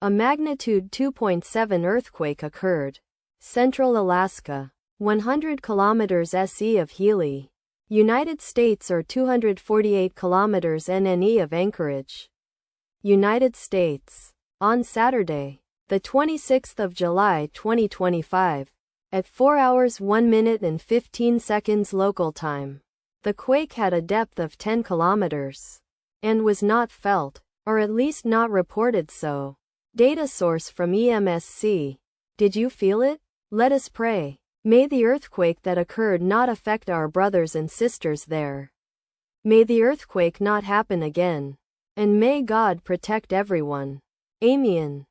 A magnitude 2.7 earthquake occurred. Central Alaska. 100 kilometers SE of Healy, United States, or 248 kilometers NNE of Anchorage, United States. On Saturday, the 26th of July 2025, at 4 hours 1 minute and 15 seconds local time, the quake had a depth of 10 kilometers and was not felt, or at least not reported so. Data source from EMSC. Did you feel it? Let us pray. May the earthquake that occurred not affect our brothers and sisters there. May the earthquake not happen again. And may God protect everyone. Amen.